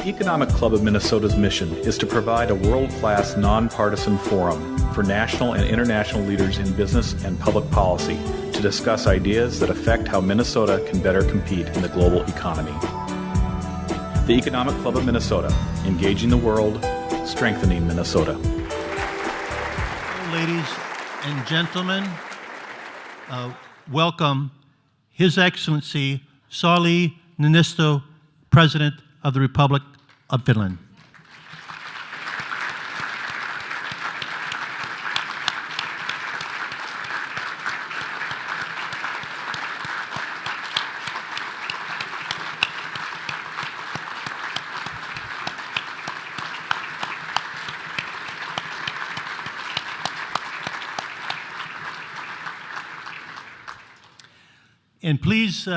The Economic Club of Minnesota's mission is to provide a world-class, nonpartisan forum for national and international leaders in business and public policy to discuss ideas that affect how Minnesota can better compete in the global economy. The Economic Club of Minnesota, engaging the world, strengthening Minnesota. Ladies and gentlemen, welcome His Excellency Sauli Niinisto, President of the Republic of Finland. And please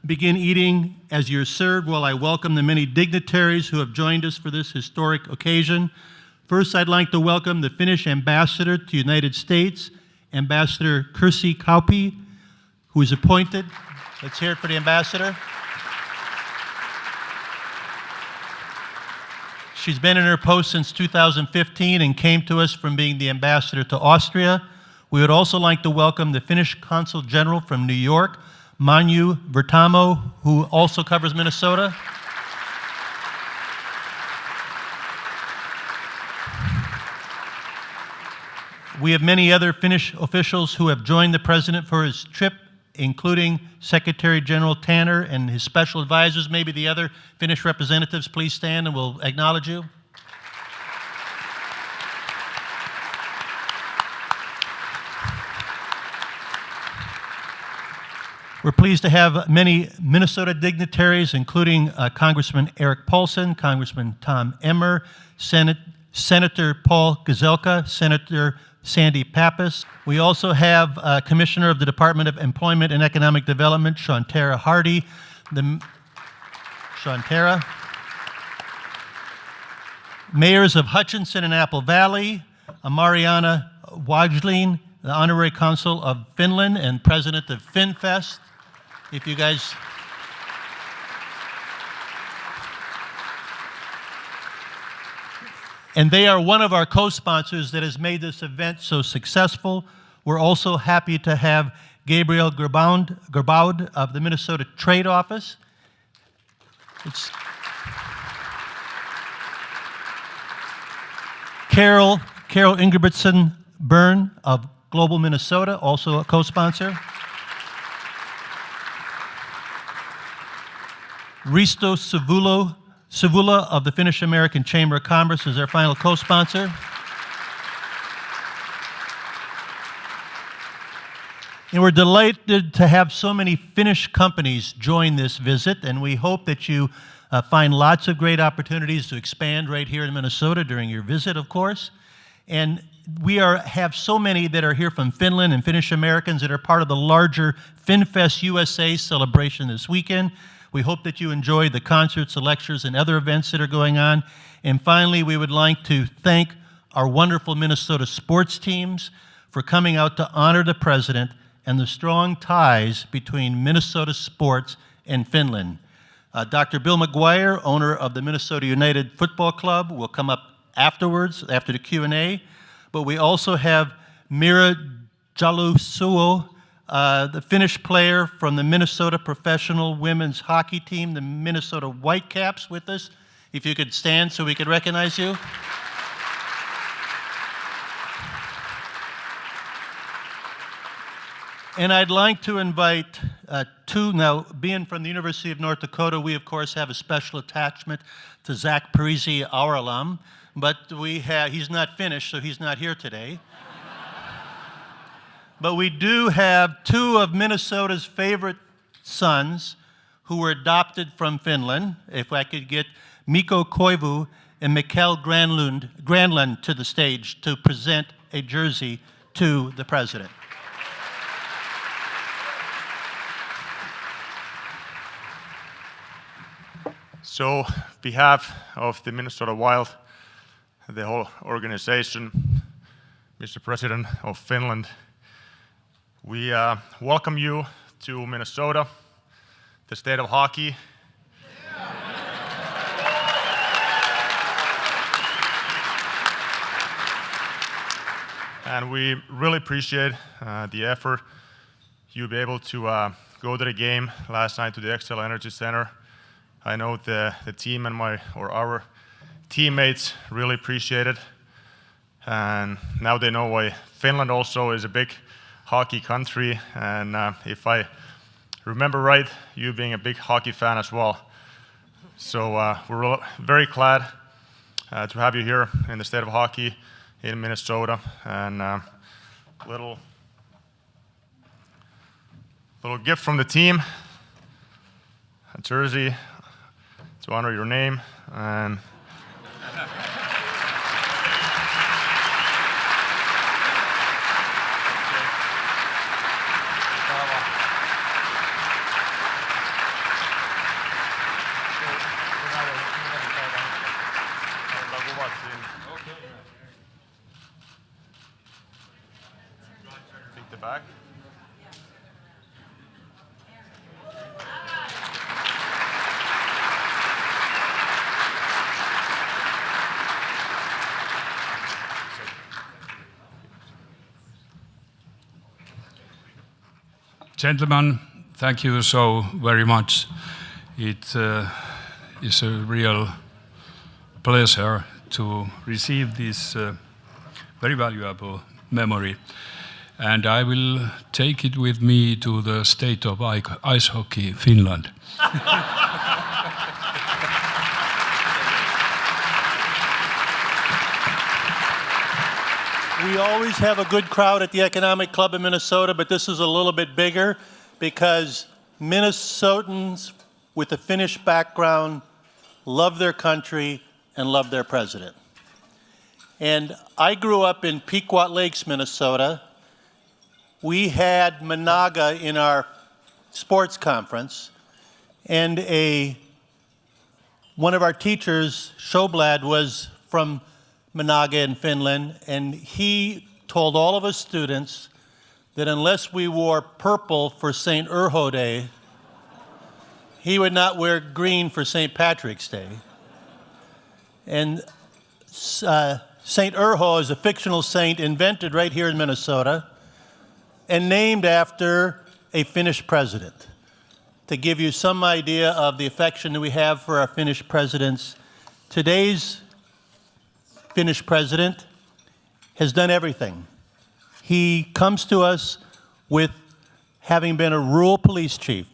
begin eating as you're served while I welcome the many dignitaries who have joined us for this historic occasion. First, I'd like to welcome the Finnish ambassador to the United States, Ambassador Kirsi Kauppi, who is appointed. Let's hear it for the ambassador. She's been in her post since 2015 and came to us from being the ambassador to Austria. We would also like to welcome the Finnish Consul General from New York, Manu Vertamo, who also covers Minnesota. We have many other Finnish officials who have joined the President for his trip, including Secretary General Tanner and his special advisors. Maybe the other Finnish representatives, please stand and we'll acknowledge you. We're pleased to have many Minnesota dignitaries, including Congressman Eric Paulson, Congressman Tom Emmer, Senator Paul Gazelka, Senator Sandy Pappas. We also have Commissioner of the Department of Employment and Economic Development, Shantara Hardy. Shantara. Mayors of Hutchinson and Apple Valley, Mariana Wajlin, the Honorary Consul of Finland and President of FinFest. If you guys... And they are one of our co-sponsors that has made this event so successful. We're also happy to have Gabriel Gerbaud of the Minnesota Trade Office. Carol Ingebrigtsen Byrne of Global Minnesota, also a co-sponsor. Risto Savula of the Finnish American Chamber of Commerce is our final co-sponsor. And we're delighted to have so many Finnish companies join this visit, and we hope that you find lots of great opportunities to expand right here in Minnesota during your visit, of course. And we have so many that are here from Finland and Finnish Americans that are part of the larger FinFest USA celebration this weekend. We hope that you enjoy the concerts, the lectures, and other events that are going on. And finally, we would like to thank our wonderful Minnesota sports teams for coming out to honor the President and the strong ties between Minnesota sports and Finland. Dr. Bill McGuire, owner of the Minnesota United Football Club, will come up afterwards, after the Q&A. But we also have Mira Jalusuo, the Finnish player from the Minnesota professional women's hockey team, the Minnesota Whitecaps, with us. If you could stand so we could recognize you. And I'd like to invite now, being from the University of North Dakota, we of course have a special attachment to Zach Parisi, our alum, but he's not Finnish, so he's not here today. But we do have two of Minnesota's favorite sons who were adopted from Finland. If I could get Mikko Koivu and Mikkel Granlund to the stage to present a jersey to the President. So, on behalf of the Minnesota Wild, the whole organization, Mr. President of Finland, we welcome you to Minnesota, the state of hockey. And we really appreciate the effort. You'll be able to go to the game last night to the Excel Energy Center. I know the team and our teammates really appreciate it. And now they know why Finland also is a big hockey country. And if I remember right, you being a big hockey fan as well. So we're very glad to have you here in the state of hockey in Minnesota. And little gift from the team, a jersey to honor your name. And take the back. Gentlemen, thank you so very much. It is a real pleasure to receive this very valuable memory. And I will take it with me to the state of ice hockey, Finland. We always have a good crowd at the Economic Club in Minnesota, but this is a little bit bigger because Minnesotans with a Finnish background love their country and love their president. And I grew up in Pequot Lakes, Minnesota. We had Managa in our sports conference, and one of our teachers, Shoblad, was from Managa in Finland, and he told all of us students that unless we wore purple for St. Urho Day, he would not wear green for St. Patrick's Day. And St. Urho is a fictional saint invented right here in Minnesota and named after a Finnish president. To give you some idea of the affection that we have for our Finnish presidents, today's Finnish president has done everything. He comes to us with having been a rural police chief,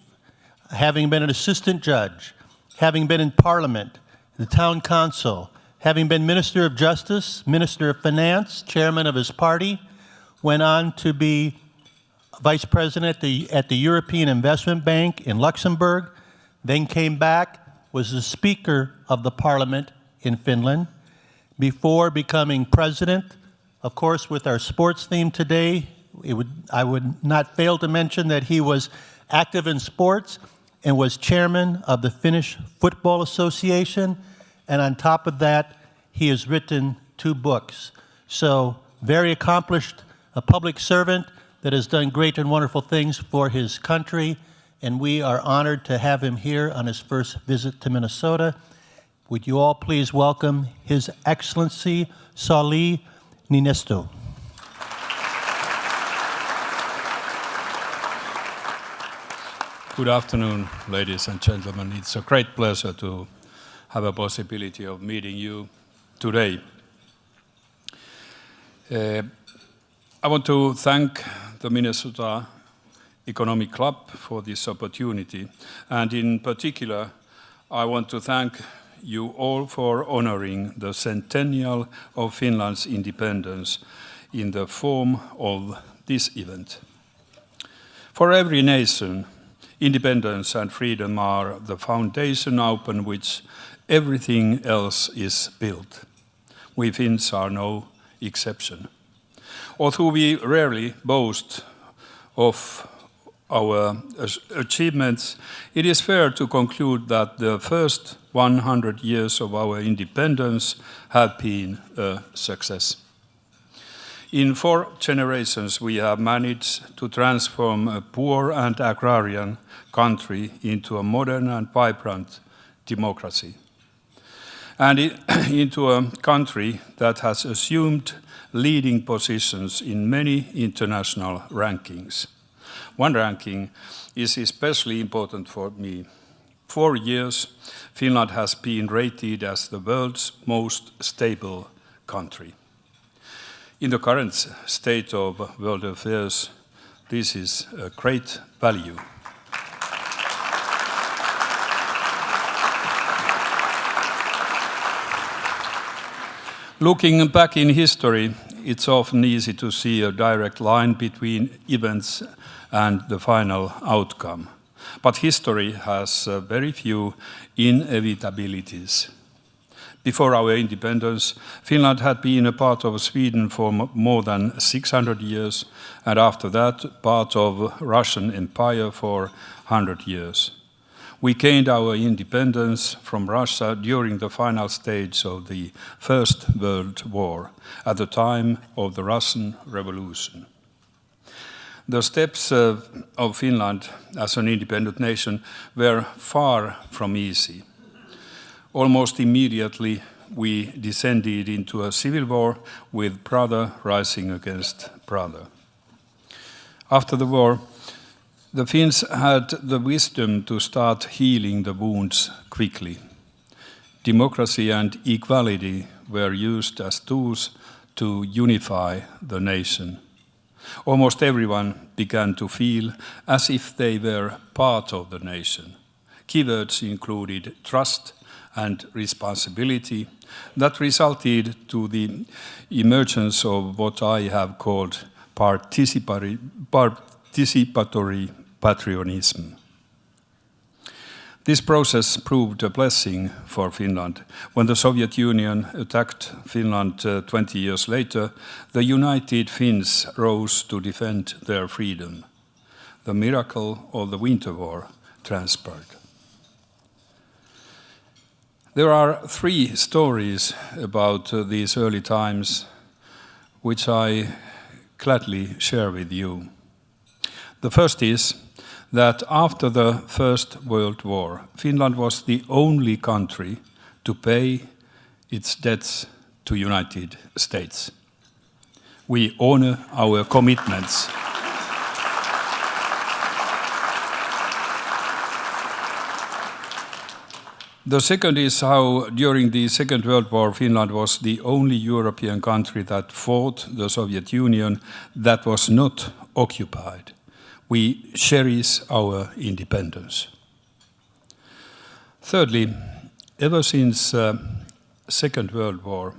having been an assistant judge, having been in parliament, the town council, having been minister of justice, minister of finance, chairman of his party, went on to be vice president at the European Investment Bank in Luxembourg, then came back, was the speaker of the parliament in Finland, before becoming president. Of course, with our sports theme today, I would not fail to mention that he was active in sports and was chairman of the Finnish Football Association. And on top of that, he has written 2 books. So very accomplished, a public servant that has done great and wonderful things for his country. And we are honored to have him here on his first visit to Minnesota. Would you all please welcome His Excellency Sauli Niinisto. Good afternoon, ladies and gentlemen. It's a great pleasure to have a possibility of meeting you today. I want to thank the Minnesota Economic Club for this opportunity, and in particular, I want to thank you all for honoring the centennial of Finland's independence in the form of this event. For every nation, independence and freedom are the foundation upon which everything else is built. We Finns are no exception. Although we rarely boast of our achievements, it is fair to conclude that the first 100 years of our independence have been a success. In 4 generations, we have managed to transform a poor and agrarian country into a modern and vibrant democracy. and into a country that has assumed leading positions in many international rankings. One ranking is especially important for me. For years, Finland has been rated as the world's most stable country. In the current state of world affairs, this is a great value. Looking back in history, it's often easy to see a direct line between events and the final outcome. But history has very few inevitabilities. Before our independence, Finland had been a part of Sweden for more than 600 years, and after that, part of Russian Empire for 100 years. We gained our independence from Russia during the final stage of the First World War, at the time of the Russian Revolution. The steps of Finland as an independent nation were far from easy. Almost immediately, we descended into a civil war with brother rising against brother. After the war, the Finns had the wisdom to start healing the wounds quickly. Democracy and equality were used as tools to unify the nation. Almost everyone began to feel as if they were part of the nation. Keywords included trust and responsibility that resulted to the emergence of what I have called participatory patriotism. This process proved a blessing for Finland. When the Soviet Union attacked Finland 20 years later, the united Finns rose to defend their freedom. The miracle of the Winter War transpired. There are 3 stories about these early times which I gladly share with you. The first is that after the First World War, Finland was the only country to pay its debts to United States. We honor our commitments. The second is how, during the Second World War, Finland was the only European country that fought the Soviet Union that was not occupied. We cherish our independence. Thirdly, ever since Second World War,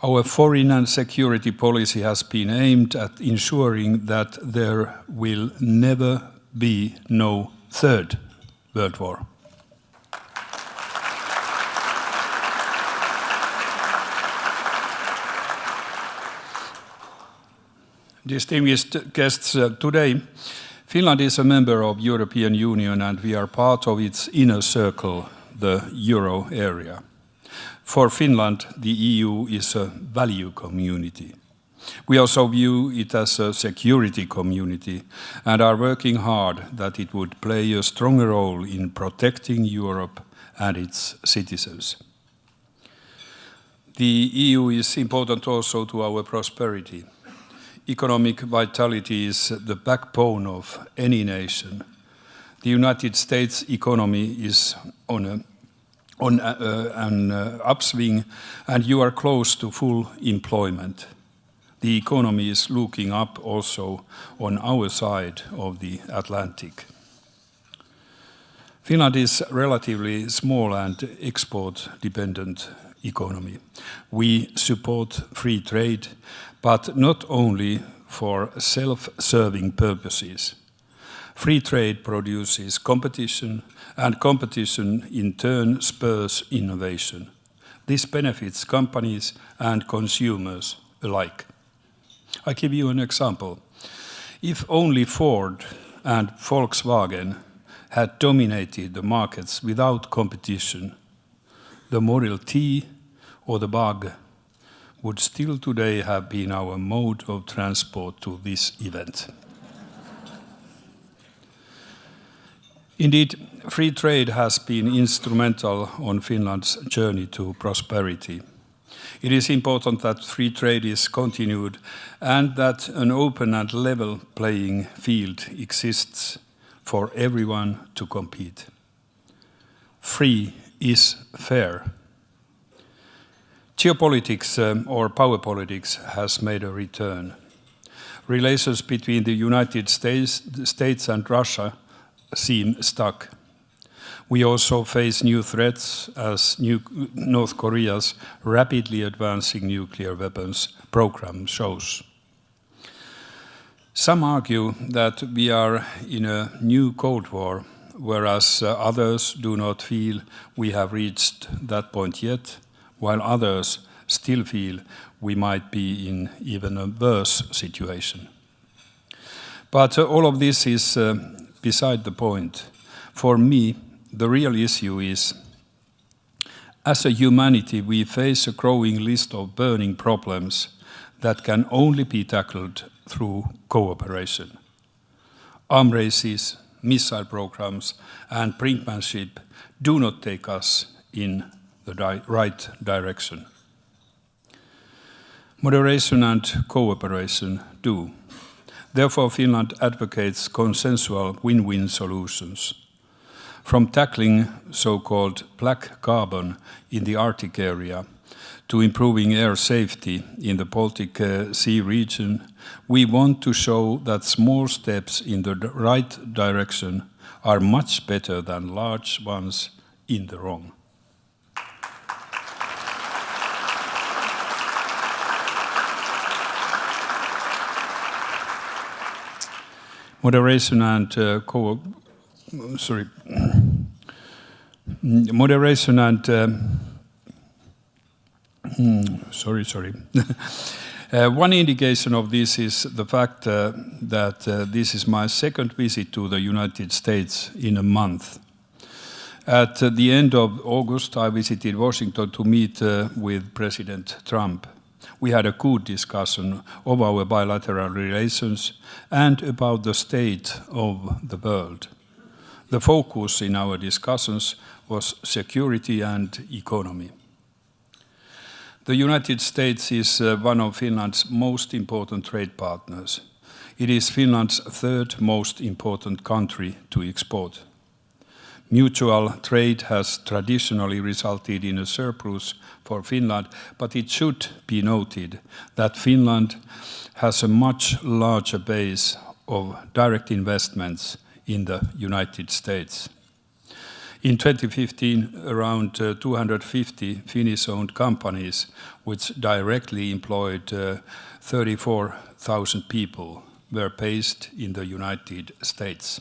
our foreign and security policy has been aimed at ensuring that there will never be no Third World War. Distinguished guests, today, Finland is a member of European Union and we are part of its inner circle, the Euro area. For Finland, the EU is a value community. We also view it as a security community and are working hard that it would play a stronger role in protecting Europe and its citizens. The EU is important also to our prosperity. Economic vitality is the backbone of any nation. The United States economy is on an upswing and you are close to full employment. The economy is looking up also on our side of the Atlantic. Finland is relatively small and export-dependent economy. We support free trade, but not only for self-serving purposes. Free trade produces competition, and competition in turn spurs innovation. This benefits companies and consumers alike. I give you an example. If only Ford and Volkswagen had dominated the markets without competition, the Model T or the Bug would still today have been our mode of transport to this event. Indeed, free trade has been instrumental on Finland's journey to prosperity. It is important that free trade is continued and that an open and level playing field exists for everyone to compete. Free is fair. Geopolitics or power politics has made a return. Relations between the United States and Russia seem stuck. We also face new threats as North Korea's rapidly advancing nuclear weapons program shows. Some argue that we are in a new Cold War, whereas others do not feel we have reached that point yet, while others still feel we might be in even a worse situation. But all of this is beside the point. For me, the real issue is, as a humanity, we face a growing list of burning problems that can only be tackled through cooperation. Arm races, missile programs, and brinkmanship do not take us in the right direction. Moderation and cooperation do. Therefore, Finland advocates consensual win-win solutions. From tackling so-called black carbon in the Arctic area to improving air safety in the Baltic Sea region, we want to show that small steps in the right direction are much better than large ones in the wrong. Moderation and one indication of this is the fact that this is my second visit to the United States in a month. At the end of August, I visited Washington to meet with President Trump. We had a good discussion of our bilateral relations and about the state of the world. The focus in our discussions was security and economy. The United States is one of Finland's most important trade partners. It is Finland's third most important country to export. Mutual trade has traditionally resulted in a surplus for Finland, but it should be noted that Finland has a much larger base of direct investments in the United States. In 2015, around 250 Finnish-owned companies, which directly employed 34,000 people, were based in the United States.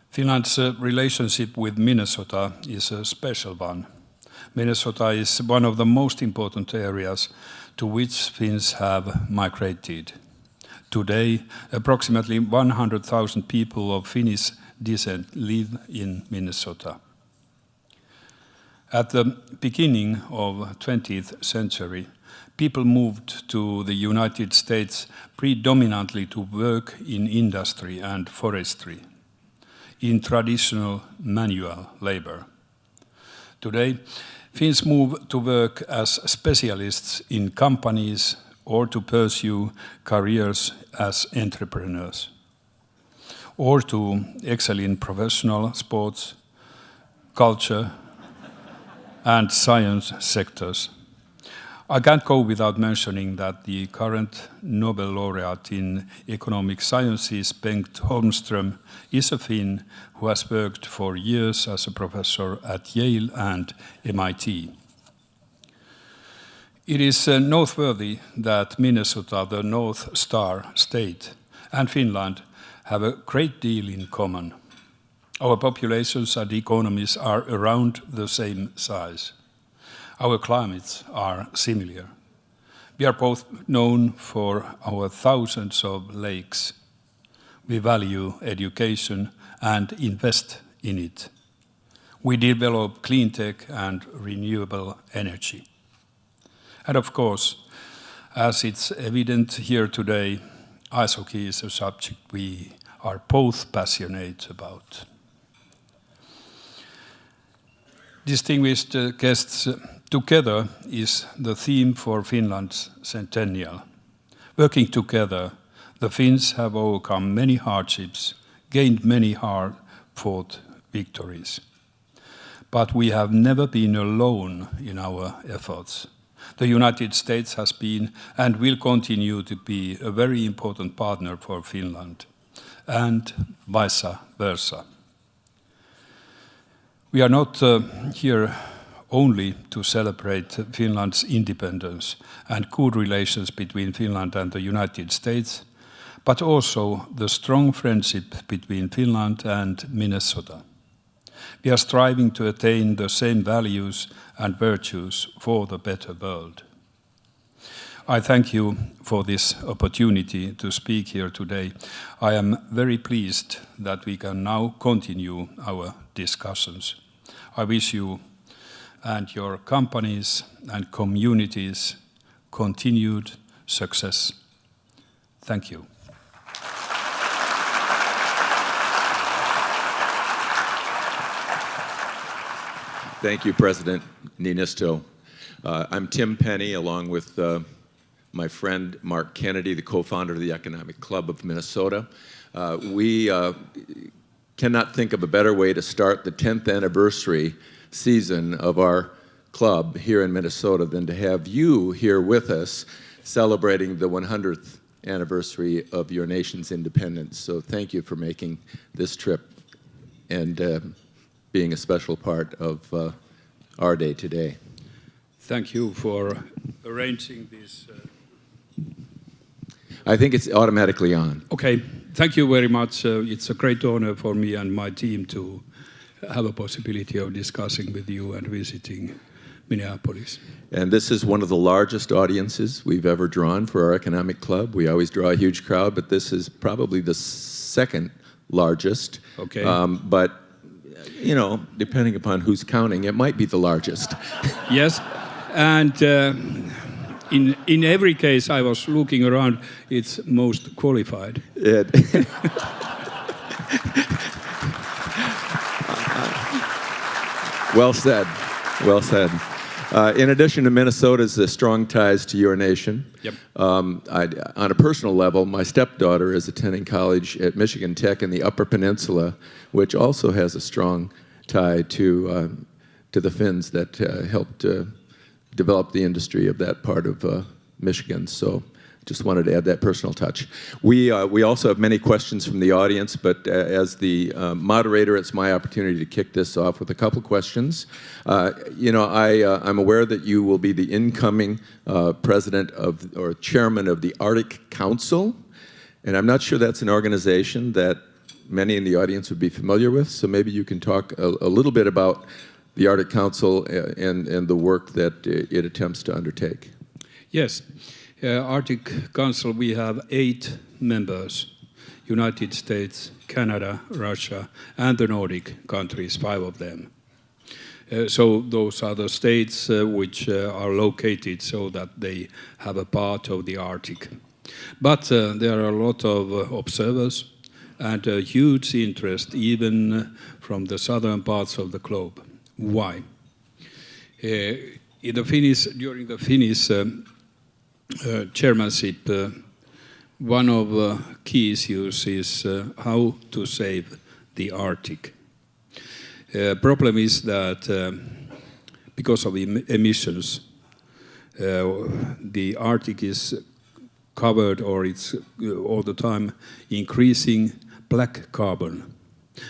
Finland's relationship with Minnesota is a special one. Minnesota is one of the most important areas to which Finns have migrated. Today, approximately 100,000 people of Finnish descent live in Minnesota. At the beginning of the 20th century, people moved to the United States predominantly to work in industry and forestry, in traditional manual labor. Today, Finns move to work as specialists in companies or to pursue careers as entrepreneurs, or to excel in professional sports, culture, and science sectors. I can't go without mentioning that the current Nobel laureate in economic sciences, Bengt Holmström, is a Finn who has worked for years as a professor at Yale and MIT. It is noteworthy that Minnesota, the North Star state, and Finland have a great deal in common. Our populations and economies are around the same size. Our climates are similar. We are both known for our thousands of lakes. We value education and invest in it. We develop clean tech and renewable energy. And of course, as it's evident here today, ice hockey is a subject we are both passionate about. Distinguished guests, together is the theme for Finland's centennial. Working together, the Finns have overcome many hardships, gained many hard-fought victories. But we have never been alone in our efforts. The United States has been and will continue to be a very important partner for Finland, and vice versa. We are not here only to celebrate Finland's independence and good relations between Finland and the United States, but also the strong friendship between Finland and Minnesota. We are striving to attain the same values and virtues for the better world. I thank you for this opportunity to speak here today. I am very pleased that we can now continue our discussions. I wish you and your companies and communities continued success. Thank you. Thank you, President Niinisto. I'm Tim Penny, along with my friend Mark Kennedy, the co-founder of the Economic Club of Minnesota. We cannot think of a better way to start the 10th anniversary season of our club here in Minnesota than to have you here with us celebrating the 100th anniversary of your nation's independence. So thank you for making this trip and being a special part of our day today. Thank you for arranging this. I think it's automatically on. Okay, thank you very much. It's a great honor for me and my team to have a possibility of discussing with you and visiting Minneapolis. And this is one of the largest audiences we've ever drawn for our economic club. We always draw a huge crowd, but this is probably the second largest. Okay. But, you know, depending upon who's counting, it might be the largest. Yes, and in every case I was looking around, it's most qualified. Well said, well said. In addition to Minnesota's strong ties to your nation, yep. On a personal level, my stepdaughter is attending college at Michigan Tech in the Upper Peninsula, which also has a strong tie to the Finns that helped develop the industry of that part of Michigan. So just wanted to add that personal touch. We also have many questions from the audience, but as the moderator, it's my opportunity to kick this off with a couple questions. You know, I'm aware that you will be the incoming president of, or chairman of the Arctic Council, and I'm not sure that's an organization that many in the audience would be familiar with, so maybe you can talk a little bit about the Arctic Council and the work that it attempts to undertake. Yes. Arctic Council, we have 8 members, United States, Canada, Russia, and the Nordic countries, 5 of them. So those are the states which are located so that they have a part of the Arctic. But there are a lot of observers and a huge interest even from the southern parts of the globe. Why? During the Finnish chairmanship, one of key issues is how to save the Arctic. Problem is that because of emissions, the Arctic is covered, or it's all the time increasing black carbon.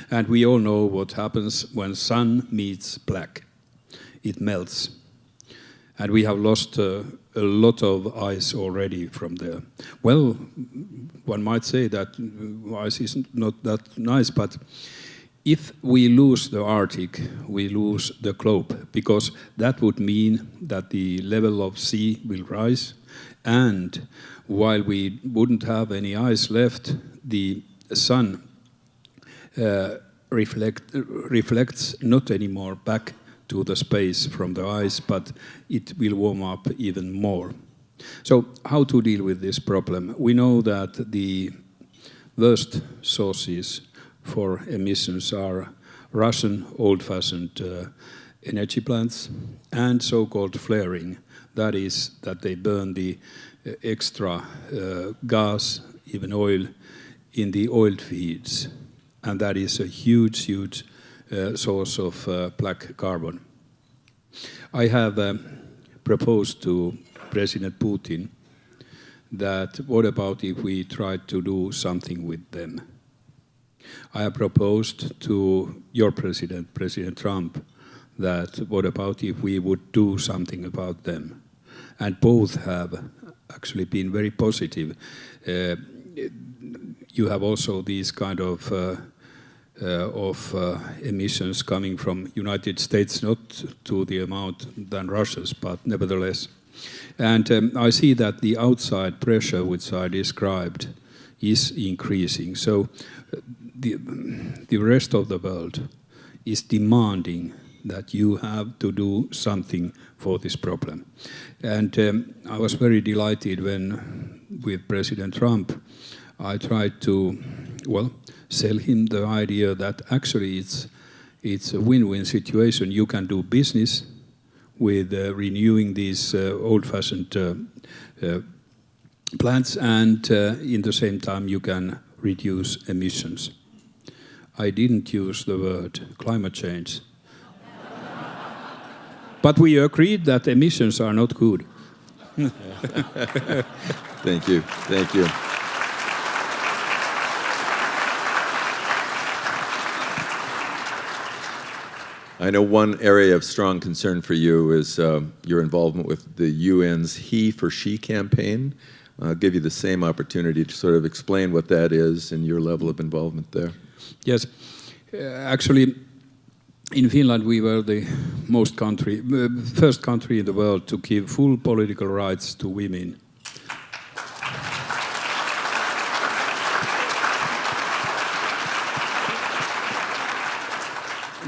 And we all know what happens when sun meets black. It melts. And we have lost a lot of ice already from there. Well, one might say that ice is not that nice, but if we lose the Arctic, we lose the globe, because that would mean that the level of sea will rise, and while we wouldn't have any ice left, the sun reflects not anymore back to the space from the ice, but it will warm up even more. So how to deal with this problem? We know that the worst sources for emissions are Russian old-fashioned energy plants and so-called flaring. That is, that they burn the extra gas, even oil, in the oil fields. And that is a huge, huge source of black carbon. I have proposed to President Putin that what about if we try to do something with them? I have proposed to your president, President Trump, that what about if we would do something about them? And both have actually been very positive. You have also these kind of emissions coming from United States, not to the amount than Russia's, but nevertheless. And I see that the outside pressure, which I described, is increasing. So the rest of the world is demanding that you have to do something for this problem. And I was very delighted when, with President Trump, I tried to, well, sell him the idea that actually it's a win-win situation. You can do business with renewing these old-fashioned plants, and in the same time you can reduce emissions. I didn't use the word climate change. But we agreed that emissions are not good. Thank you. Thank you. I know one area of strong concern for you is your involvement with the UN's He for She campaign. I'll give you the same opportunity to sort of explain what that is and your level of involvement there. Yes. Actually, in Finland, we were the first country in the world to give full political rights to women.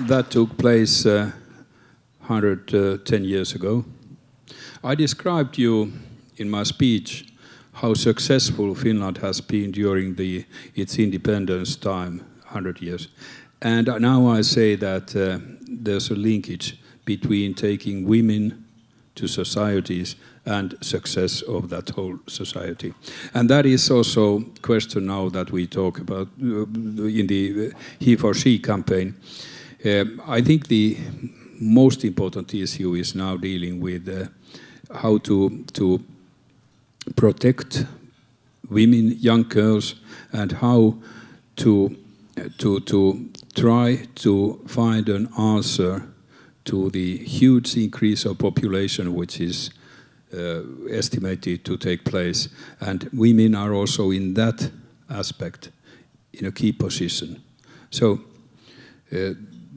That took place 110 years ago. I described you in my speech how successful Finland has been during its independence time, 100 years. And now I say that there's a linkage between taking women to societies and success of that whole society. And that is also a question now that we talk about in the He for She campaign. I think the most important issue is now dealing with how to protect women, young girls, and how to try to find an answer to the huge increase of population which is estimated to take place. And women are also in that aspect in a key position. So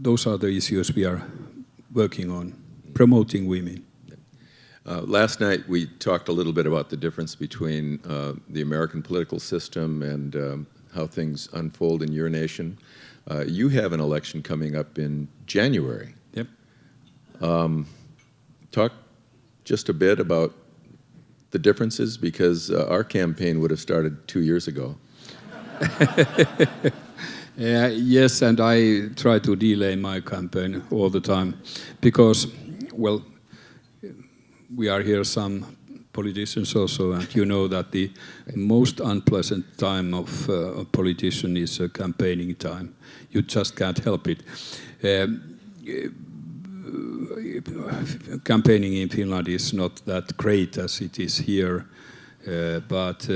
those are the issues we are working on, promoting women. Last night we talked a little bit about the difference between the American political system and how things unfold in your nation. You have an election coming up in January. Yep. Talk just a bit about the differences, because our campaign would have started 2 years ago. Yes, and I try to delay my campaign all the time because, well, we are here some politicians also, and you know that the most unpleasant time of a politician is campaigning time. You just can't help it. Campaigning in Finland is not that great as it is here, but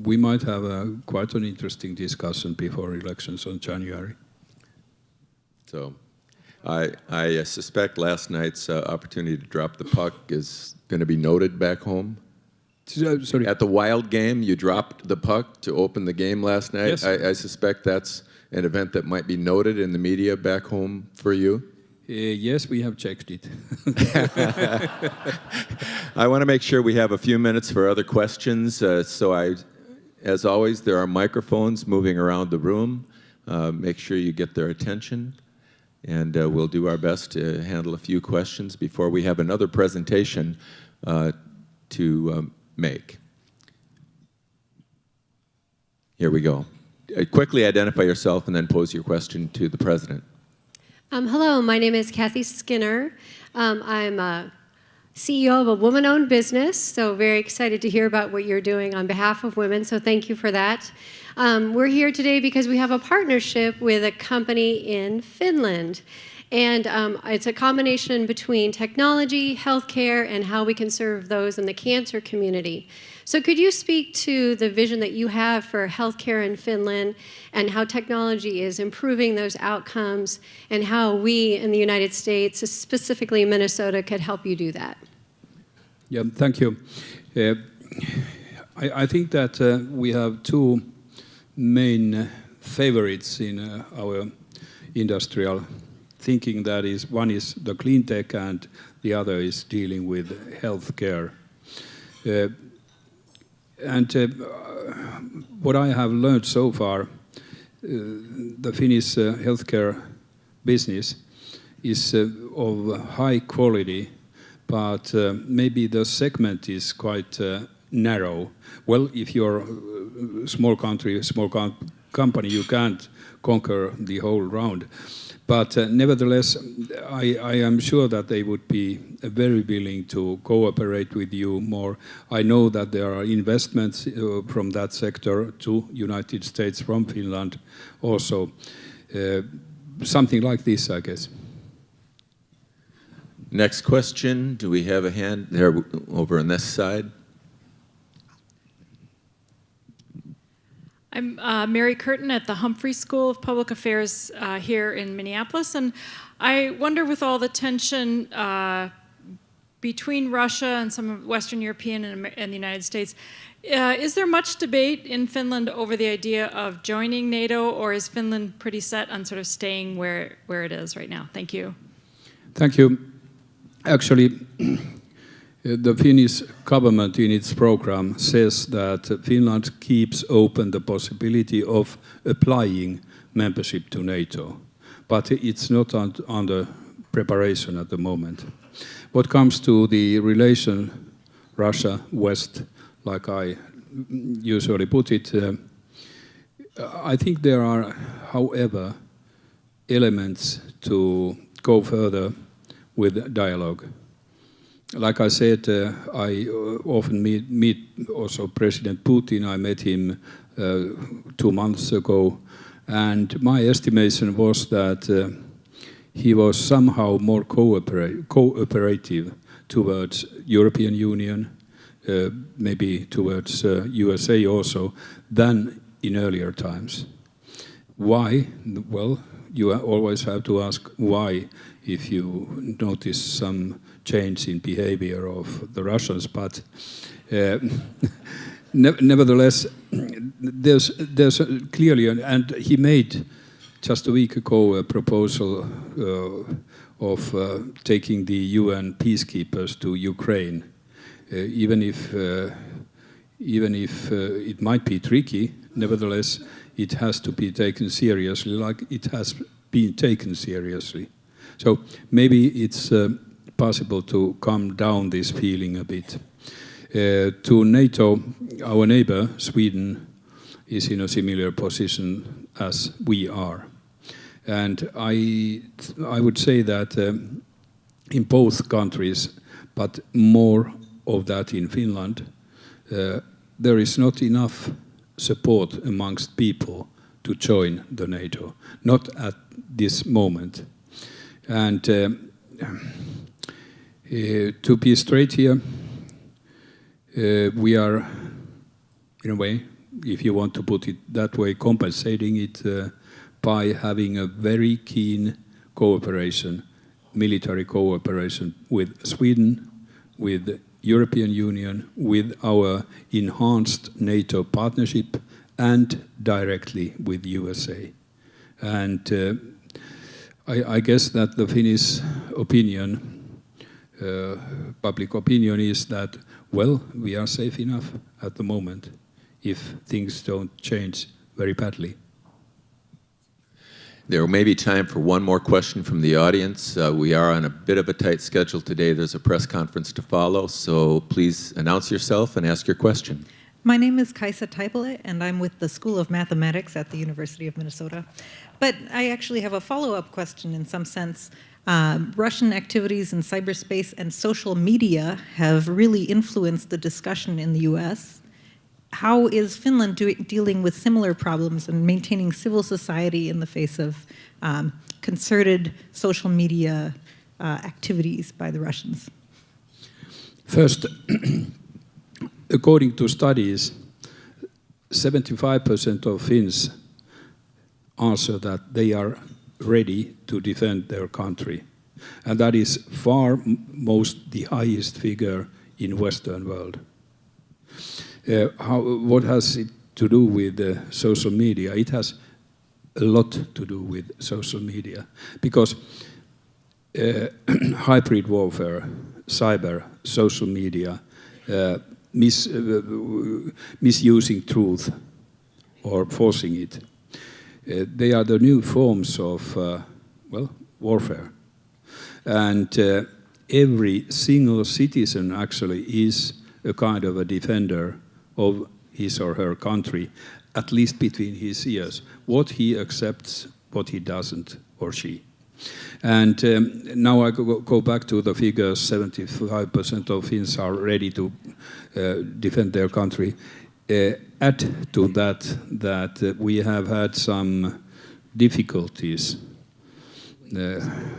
we might have quite an interesting discussion before elections on January. So I suspect last night's opportunity to drop the puck is going to be noted back home. Sorry. At the Wild game, you dropped the puck to open the game last night. Yes. I suspect that's an event that might be noted in the media back home for you. Yes, we have checked it. I want to make sure we have a few minutes for other questions. As always, there are microphones moving around the room. Make sure you get their attention. And we'll do our best to handle a few questions before we have another presentation to make. Here we go. Quickly identify yourself and then pose your question to the President. Hello, my name is Kathy Skinner. I'm a CEO of a woman-owned business, so very excited to hear about what you're doing on behalf of women, so thank you for that. We're here today because we have a partnership with a company in Finland, and it's a combination between technology, healthcare, and how we can serve those in the cancer community. So could you speak to the vision that you have for healthcare in Finland and how technology is improving those outcomes and how we in the United States, specifically Minnesota, could help you do that? Yeah, thank you. I think that we have two main favorites in our industrial thinking. That is, one is the clean tech and the other is dealing with healthcare. And what I have learned so far, the Finnish healthcare business is of high quality, but maybe the segment is quite narrow. Well, if you're a small country, a small company, you can't conquer the whole round. But nevertheless, I am sure that they would be very willing to cooperate with you more. I know that there are investments from that sector to United States from Finland also. Something like this, I guess. Next question. Do we have a hand there over on this side? I'm Mary Curtin at the Humphrey School of Public Affairs here in Minneapolis, and I wonder, with all the tension between Russia and some of Western European and the United States, is there much debate in Finland over the idea of joining NATO, or is Finland pretty set on sort of staying where it is right now? Thank you. Thank you. Actually, the Finnish government in its program says that Finland keeps open the possibility of applying membership to NATO, but it's not under preparation at the moment. What comes to the relation Russia-West, like I usually put it, I think there are, however, elements to go further with dialogue. Like I said, I often meet also President Putin. I met him 2 months ago, and my estimation was that he was somehow more cooperative towards European Union, maybe towards USA also, than in earlier times. Why? Well, you always have to ask why if you notice some change in behavior of the Russians, but nevertheless, there's clearly, and he made just a week ago a proposal of taking the UN peacekeepers to Ukraine, even if it might be tricky. Nevertheless, it has to be taken seriously, like it has been taken seriously. So maybe it's possible to calm down this feeling a bit. To NATO, our neighbor, Sweden, is in a similar position as we are. And I would say that in both countries, but more of that in Finland, there is not enough support amongst people to join the NATO, not at this moment. And to be straight here, we are, in a way, if you want to put it that way, compensating it by having a very keen cooperation, military cooperation with Sweden, with European Union, with our enhanced NATO partnership, and directly with USA. And I guess that the Finnish opinion, public opinion, is that, well, we are safe enough at the moment if things don't change very badly. There may be time for one more question from the audience. We are on a bit of a tight schedule today. There's a press conference to follow, so please announce yourself and ask your question. My name is Kaisa Taipale, and I'm with the School of Mathematics at the University of Minnesota. But I actually have a follow-up question in some sense. Russian activities in cyberspace and social media have really influenced the discussion in the US. How is Finland dealing with similar problems and maintaining civil society in the face of concerted social media activities by the Russians? First, according to studies, 75% of Finns answer that they are ready to defend their country. And that is far most the highest figure in Western world. What has it to do with social media? It has a lot to do with social media because hybrid warfare, cyber, social media, misusing truth or forcing it, they are the new forms of warfare. And every single citizen actually is a kind of a defender of his or her country, at least between his ears. What he accepts, what he doesn't, or she. And now I go back to the figures, 75% of Finns are ready to defend their country. Add to that we have had some difficulties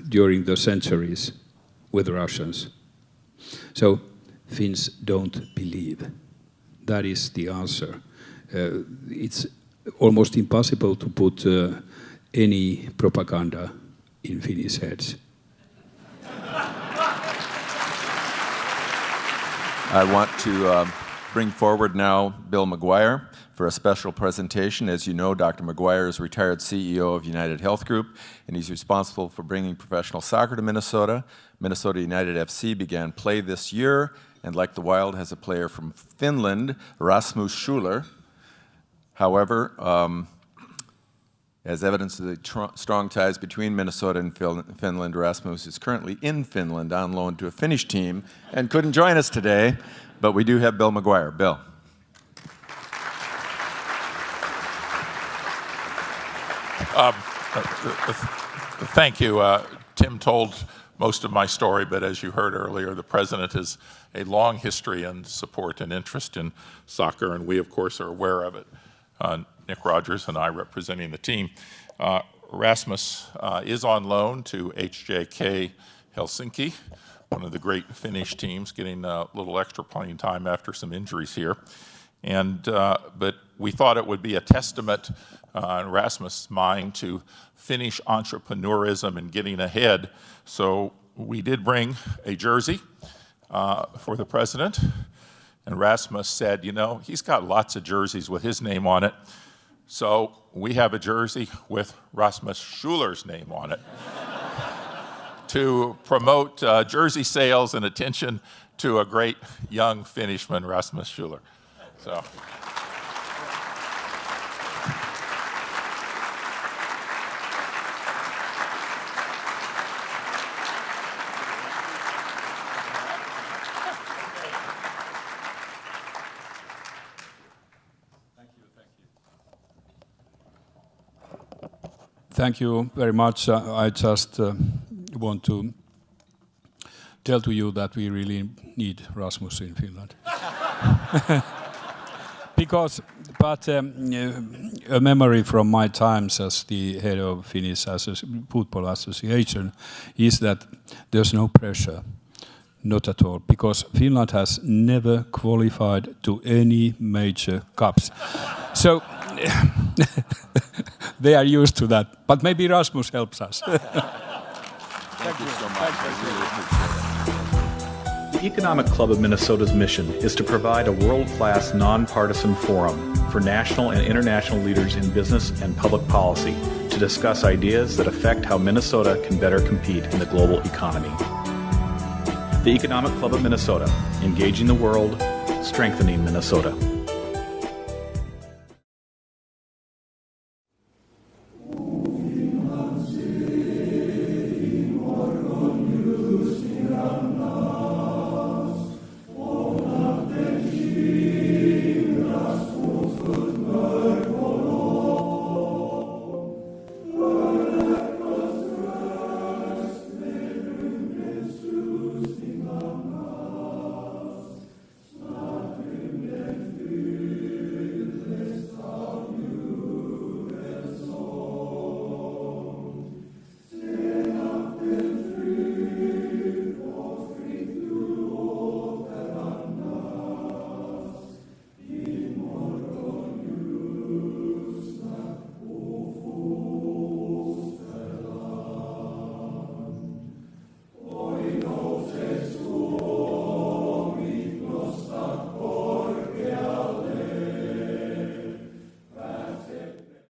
during the centuries with Russians. So Finns don't believe. That is the answer. It's almost impossible to put any propaganda in Finnish heads. I want to bring forward now Bill McGuire for a special presentation. As you know, Dr. McGuire is retired CEO of United Health Group, and he's responsible for bringing professional soccer to Minnesota. Minnesota United FC began play this year, and like the Wild, has a player from Finland, Rasmus Schuler. However, as evidence of the strong ties between Minnesota and Finland, Rasmus is currently in Finland on loan to a Finnish team and couldn't join us today, but we do have Bill McGuire. Bill. Thank you. Tim told most of my story, but as you heard earlier, the president has a long history and support and interest in soccer, and we, of course, are aware of it. Nick Rogers and I representing the team. Rasmus is on loan to HJK Helsinki, one of the great Finnish teams, getting a little extra playing time after some injuries here. And but we thought it would be a testament in Rasmus' mind to Finnish entrepreneurism and getting ahead. So we did bring a jersey for the president. And Rasmus said, you know, he's got lots of jerseys with his name on it. So we have a jersey with Rasmus Schuler's name on it to promote jersey sales and attention to a great young Finishman, Rasmus Schuler. So. Thank you very much. I just want to tell to you that we really need Rasmus in Finland. But a memory from my times as the head of Finnish Football Association is that there's no pressure, not at all, because Finland has never qualified to any major cups. So they are used to that, but maybe Rasmus helps us. Thank you so much. I really appreciate it. The Economic Club of Minnesota's mission is to provide a world-class, nonpartisan forum for national and international leaders in business and public policy to discuss ideas that affect how Minnesota can better compete in the global economy. The Economic Club of Minnesota, engaging the world, strengthening Minnesota.